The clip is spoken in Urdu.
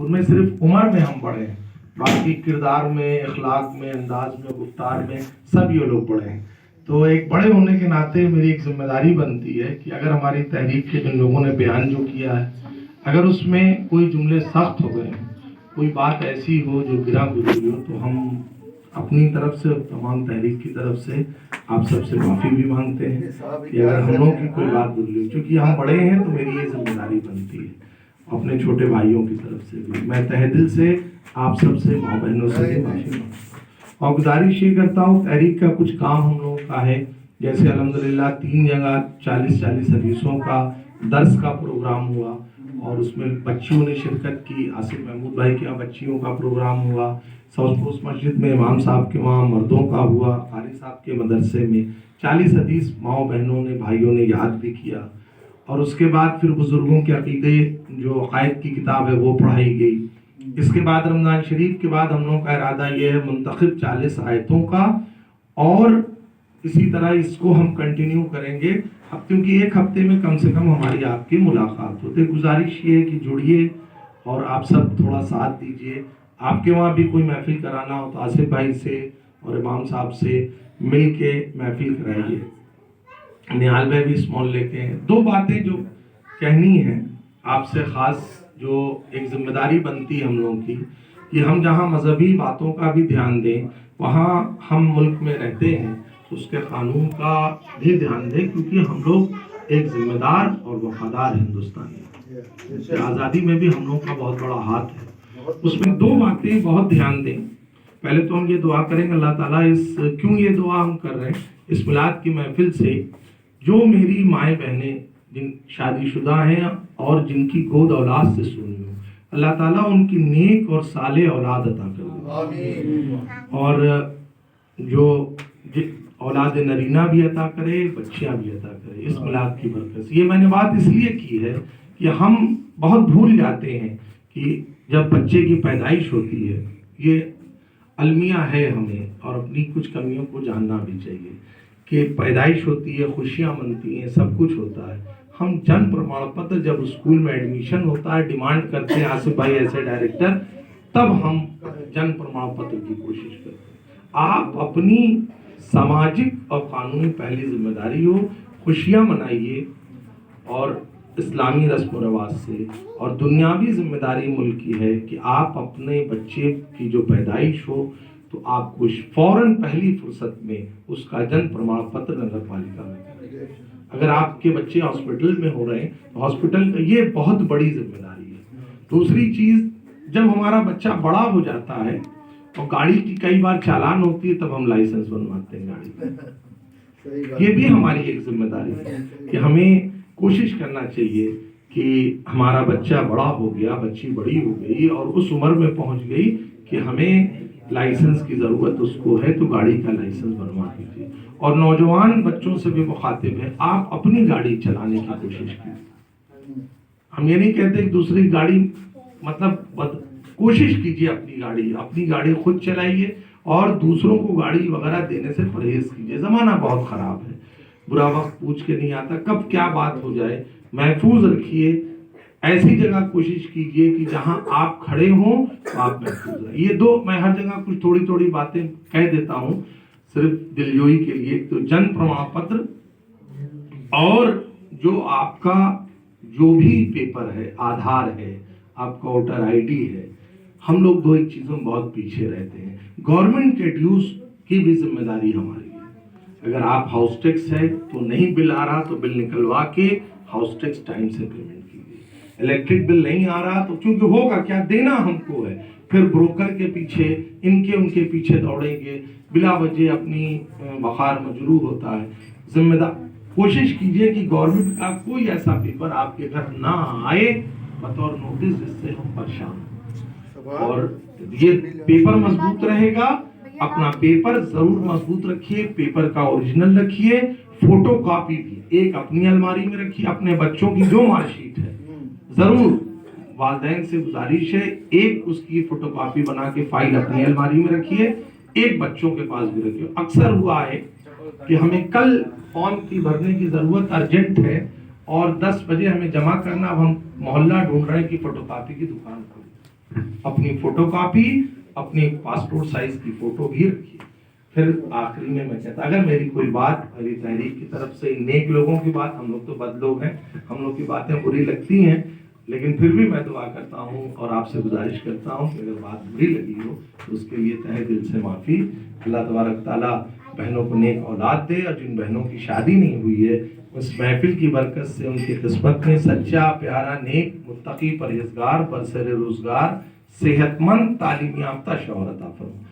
ان میں صرف عمر میں ہم بڑے ہیں، باقی کردار میں، اخلاق میں، انداز میں، گفتار میں سب یہ لوگ بڑے ہیں۔ تو ایک بڑے ہونے کے ناطے میری ایک ذمہ داری بنتی ہے کہ اگر ہماری تحریک کے جن لوگوں نے بیان جو کیا ہے، اگر اس میں کوئی جملے سخت ہو گئے، کوئی بات ایسی ہو جو گرا گزری ہو، تو ہم اپنی طرف سے اور تمام تحریک کی طرف سے آپ سب سے معافی بھی مانگتے ہیں کہ اگر ہم لوگوں کی کوئی بات گزری ہو، چونکہ ہم بڑے ہیں تو میری یہ ذمہ داری بنتی ہے اپنے چھوٹے بھائیوں کی طرف سے بھی۔ میں تہہ دل سے آپ سب سے ماں بہنوں سے بھی معافی مانگتا ہوں اور گزارش یہ کرتا ہوں، تحریک کا کچھ کام ہم لوگوں کا ہے، جیسے الحمدللہ 3 جگہ 40 حدیثوں کا درس کا پروگرام ہوا اور اس میں بچیوں نے شرکت کی۔ آصف محمود بھائی کے یہاں بچیوں کا پروگرام ہوا، ساؤتھ پوسٹ مسجد میں امام صاحب کے وہاں مردوں کا ہوا، قاری صاحب کے مدرسے میں 40 حدیث ماؤں بہنوں نے، بھائیوں نے یاد بھی کیا۔ اور اس کے بعد پھر بزرگوں کے عقیدے جو عقائد کی کتاب ہے وہ پڑھائی گئی۔ اس کے بعد رمضان شریف کے بعد ہم لوگوں کا ارادہ یہ ہے منتخب 40 آیتوں کا، اور اسی طرح اس کو ہم کنٹینیو کریں گے، کیونکہ ایک ہفتے میں کم سے کم ہماری آپ کی ملاقات ہوتی ہے۔ گزارش یہ ہے کہ جڑیے اور آپ سب تھوڑا ساتھ دیجئے۔ آپ کے وہاں بھی کوئی محفل کرانا ہو تو آصف بھائی سے اور امام صاحب سے مل کے محفل کرائیے۔ نہال بھائی بھی اس محلے کے ہیں۔ 2 باتیں جو کہنی ہیں آپ سے خاص، جو ایک ذمہ داری بنتی ہے ہم لوگوں کی، کہ ہم جہاں مذہبی باتوں کا بھی دھیان دیں، وہاں ہم ملک میں رہتے ہیں تو اس کے قانون کا بھی دھیان دیں، کیونکہ ہم لوگ ایک ذمہ دار اور وفادار ہندوستانی ہیں۔ آزادی میں بھی ہم لوگوں کا بہت بڑا ہاتھ ہے، اس میں 2 باتیں بہت دھیان دیں۔ پہلے تو ہم یہ دعا کریں گے اللہ تعالیٰ کیوں یہ دعا ہم کر رہے ہیں، اس میلاد کی محفل سے جو میری مائیں بہنیں جن شادی شدہ ہیں اور جن کی گود اولاد سے سنی ہو، اللہ تعالیٰ ان کی نیک اور صالح اولاد عطا کرے، اور جو اولاد نرینہ بھی عطا کرے، بچیاں بھی عطا کرے اس میلاد کی برکت سے۔ یہ میں نے بات اس لیے کی ہے کہ ہم بہت بھول جاتے ہیں کہ جب بچے کی پیدائش ہوتی ہے، یہ المیہ ہے ہمیں، اور اپنی کچھ کمیوں کو جاننا بھی چاہیے کہ پیدائش ہوتی ہے، خوشیاں منتی ہیں، سب کچھ ہوتا ہے۔ ہم جن پرماڑ پتر جب اسکول میں ایڈمیشن ہوتا ہے ڈیمانڈ کرتے ہیں آصف بھائی ایسے ڈائریکٹر، تب ہم جن پرماڑ پتر کی کوشش کرتے ہیں۔ آپ اپنی سماجک اور قانونی پہلی ذمہ داری ہو، خوشیاں منائیے، اور اسلامی رسم و رواج سے، اور دنیاوی ذمہ داری ملک کی ہے کہ آپ اپنے بچے کی جو پیدائش ہو تو آپ کو فوراً پہلی فرصت میں اس کا جن پرماڑ پتر نگر پالیکا میں کریں۔ اگر آپ کے بچے ہاسپٹل میں ہو رہے ہیں تو ہاسپٹل کا یہ بہت بڑی ذمہ داری ہے۔ دوسری چیز، جب ہمارا بچہ بڑا ہو جاتا ہے اور گاڑی کی کئی بار چالان ہوتی ہے، تب ہم لائسنس بنواتے ہیں گاڑی کا۔ یہ بھی ہماری ایک ذمہ داری ہے کہ ہمیں کوشش کرنا چاہیے کہ ہمارا بچہ بڑا ہو گیا، بچی بڑی ہو گئی اور اس عمر میں پہنچ گئی کہ ہمیں لائسنس کی ضرورت اس کو ہے، تو گاڑی کا لائسنس بنوا دیجیے۔ اور نوجوان بچوں سے بھی مخاطب ہے، آپ اپنی گاڑی چلانے کی کوشش کیجیے۔ ہم یہ نہیں کہتے کہ دوسری گاڑی، مطلب کوشش کیجیے اپنی گاڑی خود چلائیے، اور دوسروں کو گاڑی وغیرہ دینے سے پرہیز کیجیے۔ زمانہ بہت خراب ہے، برا وقت پوچھ کے نہیں آتا، کب کیا بات ہو جائے۔ محفوظ رکھیے، ایسی جگہ کوشش کیجئے کہ جہاں آپ کھڑے ہوں تو آپ محفوظ رہیں۔ یہ 2 میں ہر جگہ کچھ تھوڑی تھوڑی باتیں کہہ دیتا ہوں صرف دلجوئی کے لیے۔ تو جن پرماڑ پتر اور جو آپ کا جو بھی پیپر ہے، آدھار ہے، آپ کا ووٹر آئی ڈی ہے، ہم لوگ 2 ایک چیزوں میں بہت پیچھے رہتے ہیں۔ گورنمنٹ کے ڈیوز کی بھی ذمہ داری ہماری ہے۔ اگر آپ ہاؤس ٹیکس ہے تو نہیں بل آ رہا تو بل نکلوا کے ہاؤس ٹیکس ٹائم سے پیمنٹ کیجیے۔ الیکٹرک بل نہیں آ رہا تو کیونکہ ہوگا کیا، دینا ہم کو ہے، پھر بروکر کے پیچھے ان کے پیچھے دوڑیں گے، بلا وجہ اپنی بخار مجروح ہوتا ہے۔ ذمہ دار کوشش کیجئے کہ گورنمنٹ کا کوئی ایسا پیپر آپ کے گھر نہ آئے بطور نوٹس جس سے ہم پریشان ہوں۔ اور یہ پیپر مضبوط رہے گا، اپنا پیپر ضرور مضبوط رکھیے، پیپر کا اوریجنل رکھیے، فوٹو کاپی بھی ایک اپنی الماری میں رکھیے، اپنے بچوں کی جو مارک شیٹ ہے ضرور، والدین سے گزارش ہے ایک اس کی فوٹو کاپی بنا کے فائل اپنی الماری میں رکھیے، ایک بچوں کے پاس بھی رکھیے۔ اکثر ہوا ہے کہ ہمیں کل فارم کی بھرنے کی ضرورت ارجنٹ ہے اور 10 بجے ہمیں جمع کرنا، اب ہم محلہ ڈھونڈ رہے ہیں کہ فوٹو کاپی کی دکان کھولیں۔ اپنی فوٹو کاپی، اپنی پاسپورٹ سائز کی فوٹو بھی رکھیے. پھر آخری میں کہتا اگر میری کوئی بات میری تحریک کی طرف سے نیک لوگوں کی بات، ہم لوگ تو بد لوگ ہیں، ہم لوگ کی باتیں بری لگتی ہیں، لیکن پھر بھی میں دعا کرتا ہوں اور آپ سے گزارش کرتا ہوں کہ اگر بات بری لگی ہو تو اس کے لیے تہہ دل سے معافی. اللہ تبارک تعالیٰ بہنوں کو نیک اولاد دے، اور جن بہنوں کی شادی نہیں ہوئی ہے اس محفل کی برکت سے ان کی قسمت میں سچا پیارا نیک متقی پرہیزگار برسر روزگار صحت مند تعلیم یافتہ شوہر عطا فرمائے.